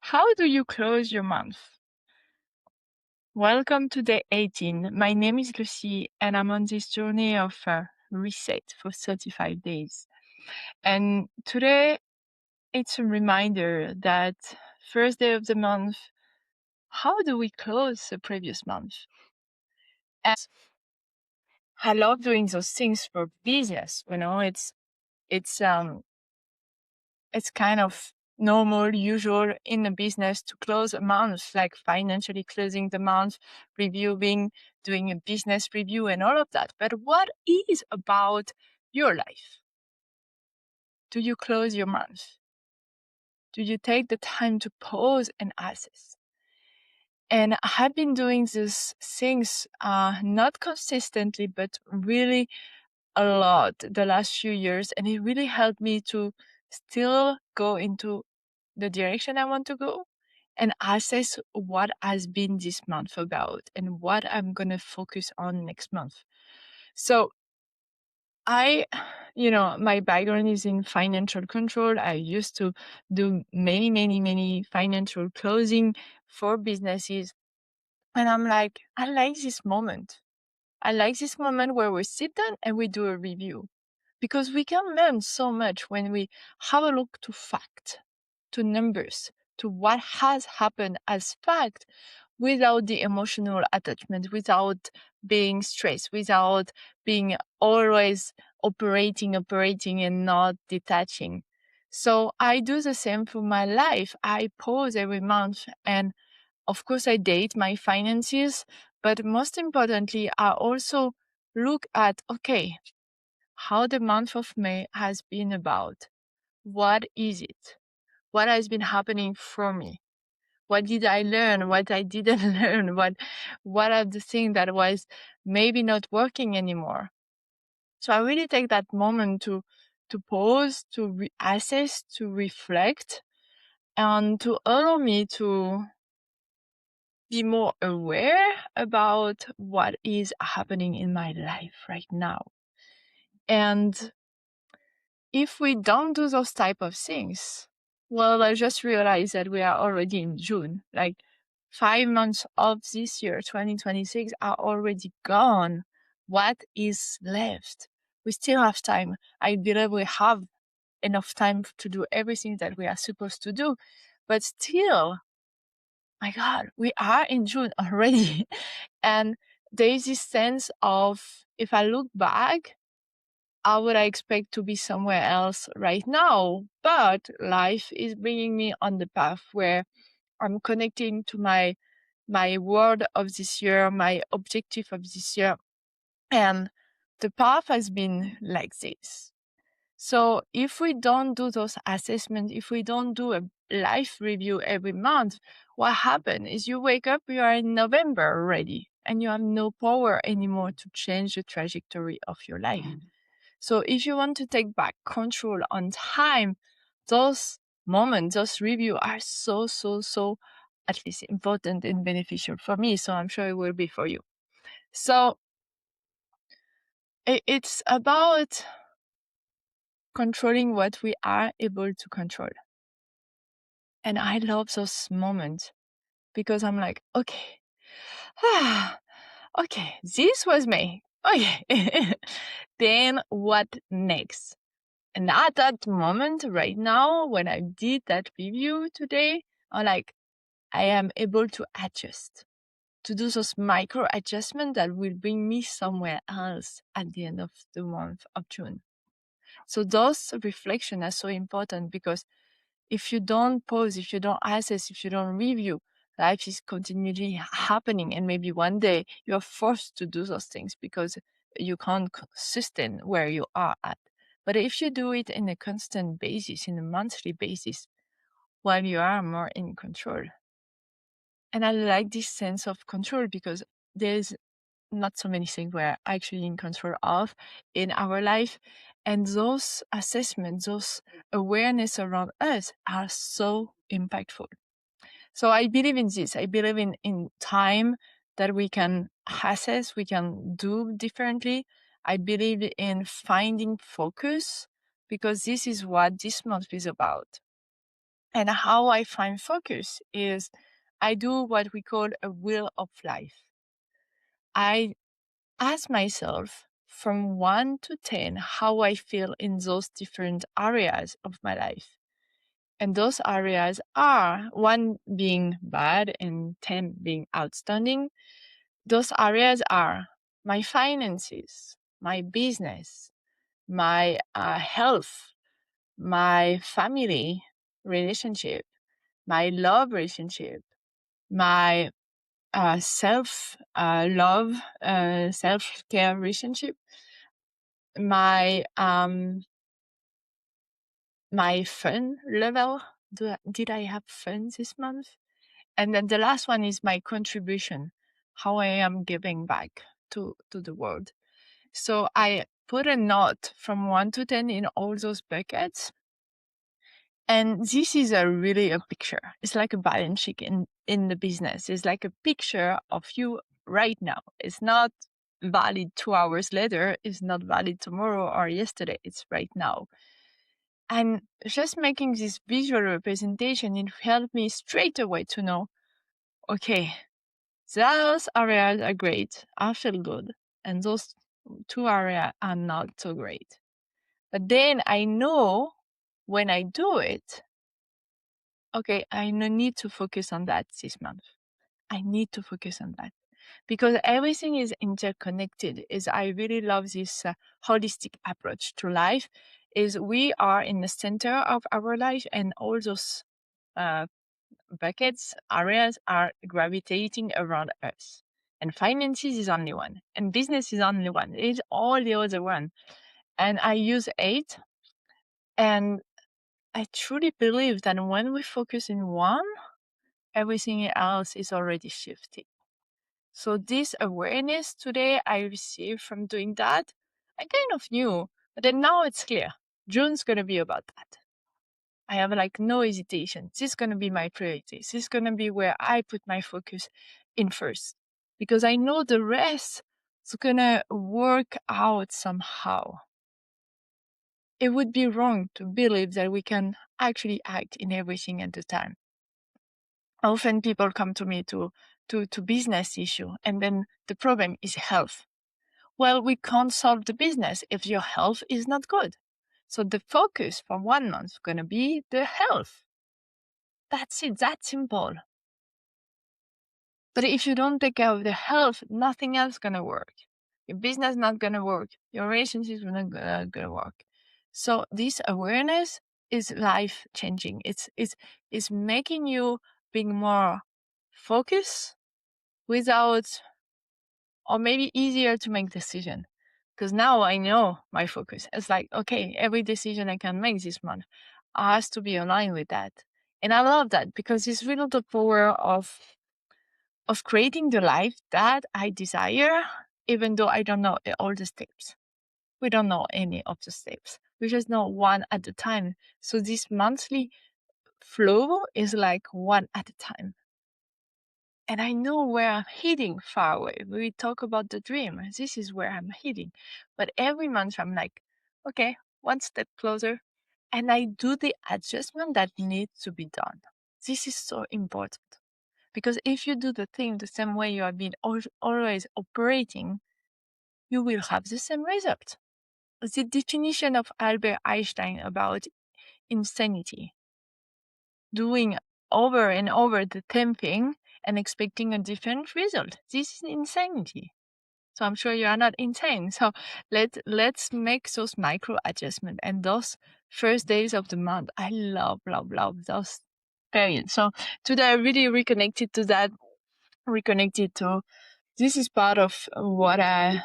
How do you close your month? Welcome to day 18. My name is Lucy, and I'm on this journey of reset for 35 days. And today, it's a reminder that first day of the month, how do we close the previous month? And I love doing those things for business. It's kind of normal, usual in a business to close a month, like financially closing the month, reviewing, doing a business review and all of that. But what is about your life? Do you close your month? Do you take the time to pause and assess? And I have been doing these things not consistently, but really a lot the last few years. And it really helped me to still go into the direction I want to go and assess what has been this month about and what I'm going to focus on next month. So my background is in financial control. I used to do many financial closing for businesses. And I'm like, I like this moment. I like this moment where we sit down and we do a review, because we can learn so much when we have a look to fact, to numbers, to what has happened as fact, without the emotional attachment, without being stressed, without being always operating and not detaching. So I do the same for my life. I pause every month, and of course I date my finances, but most importantly, I also look at, okay, how the month of May has been about. What is it? What has been happening for me? What did I learn? What I didn't learn? What are the things that was maybe not working anymore? So I really take that moment to pause, to assess, to reflect, and to allow me to be more aware about what is happening in my life right now. And if we don't do those type of things, well, I just realized that we are already in June. Like 5 months of this year, 2026, are already gone. What is left? We still have time. I believe we have enough time to do everything that we are supposed to do. But still, my God, we are in June already. And there is this sense of, if I look back, how would I expect to be somewhere else right now? But life is bringing me on the path where I'm connecting to my word of this year, my objective of this year. And the path has been like this. So if we don't do those assessments, if we don't do a life review every month, what happens is you wake up, you are in November already, and you have no power anymore to change the trajectory of your life. So if you want to take back control on time, those moments, those reviews are so at least important and beneficial for me. So I'm sure it will be for you. So it's about controlling what we are able to control. And I love those moments because I'm like, okay, okay, this was me. Okay. Then what next? And at that moment right now, when I did that review today, I'm like, I am able to adjust, to do those micro adjustments that will bring me somewhere else at the end of the month of June. So those reflections are so important, because if you don't pause, if you don't assess, if you don't review, life is continually happening. And maybe one day you're forced to do those things because you can't sustain where you are at. But if you do it in a constant basis, in a monthly basis, well, you are more in control. And I like this sense of control, because there's not so many things we're actually in control of in our life. And those assessments, those awareness around us are so impactful. So I believe in this. I believe in time that we can assess, we can do differently. I believe in finding focus, because this is what this month is about. And how I find focus is I do what we call a wheel of life. I ask myself from 1 to 10 how I feel in those different areas of my life. And those areas are 1 being bad and 10 being outstanding. Those areas are my finances, my business, my health, my family relationship, my love relationship, my self love, self care relationship, my my fun level. Did I have fun this month? And then the last one is my contribution, how I am giving back to the world. So I put a note from 1 to 10 in all those buckets. And this is really a picture. It's like a balance sheet in the business. It's like a picture of you right now. It's not valid 2 hours later. It's not valid tomorrow or yesterday. It's right now. And just making this visual representation, it helped me straight away to know, okay, those areas are great. I feel good. And those 2 areas are not so great. But then I know when I do it, okay, I no need to focus on that this month. I need to focus on that because everything is interconnected. Is I really love this holistic approach to life. Is we are in the center of our life, and all those buckets areas are gravitating around us. And finances is only one, and business is only one. It's all the other one. And I use 8, and I truly believe that when we focus in one, everything else is already shifting. So this awareness today I received from doing that, I kind of knew, but then now it's clear. June's going to be about that. I have like no hesitation. This is going to be my priority. This is going to be where I put my focus in first, because I know the rest is going to work out somehow. It would be wrong to believe that we can actually act in everything at the time. Often people come to me to business issue, and then the problem is health. Well, we can't solve the business if your health is not good. So the focus for 1 month is going to be the health. That's it. That's simple. But if you don't take care of the health, nothing else is going to work. Your business is not going to work. Your relationships are not going to work. So this awareness is life changing. It's making you being more focused without, or maybe easier to make decision. Because now I know my focus. It's like, okay, every decision I can make this month has to be aligned with that. And I love that because it's really the power of creating the life that I desire, even though I don't know all the steps. We don't know any of the steps. We just know one at a time. So this monthly flow is like one at a time. And I know where I'm heading far away. We talk about the dream. This is where I'm heading. But every month I'm like, okay, one step closer. And I do the adjustment that needs to be done. This is so important. Because if you do the thing the same way you have been always operating, you will have the same result. The definition of Albert Einstein about insanity, doing over and over the same thing and expecting a different result. This is insanity. So I'm sure you are not insane. So let's make those micro adjustments. And those first days of the month, I love those periods. So today I really reconnected to that, reconnected to this is part of what I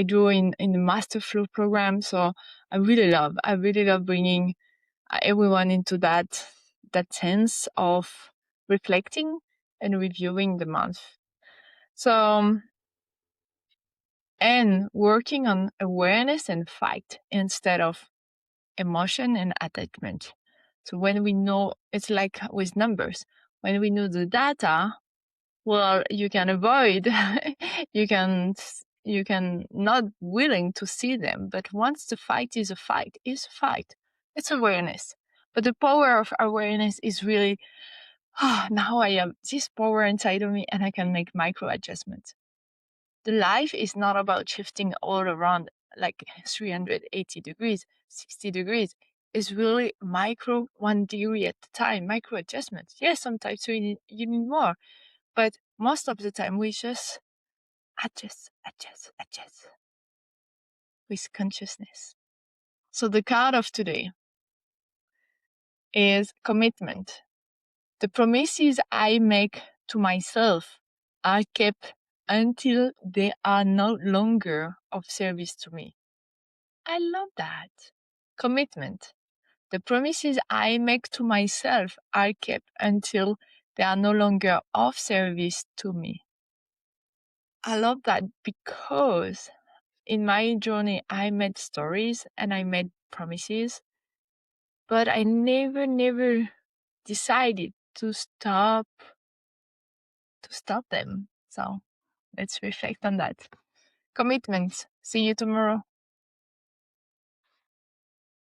do in the Master Flow program. So I really love bringing everyone into that sense of reflecting and reviewing the month. So, and working on awareness and fight instead of emotion and attachment. So when we know, it's like with numbers, when we know the data, well, you can avoid, you can not willing to see them. But once the fight is a fight, it's awareness. But the power of awareness is really, now I have this power inside of me and I can make micro adjustments. The life is not about shifting all around like 380 degrees, 60 degrees. It's really micro, 1 degree at a time, micro adjustments. Yes, sometimes you need more, but most of the time we just adjust with consciousness. So the card of today is commitment. The promises I make to myself are kept until they are no longer of service to me. I love that. Commitment. The promises I make to myself are kept until they are no longer of service to me. I love that because in my journey, I made stories and I made promises, but I never decided to stop them. So let's reflect on that. Commitments. See you tomorrow.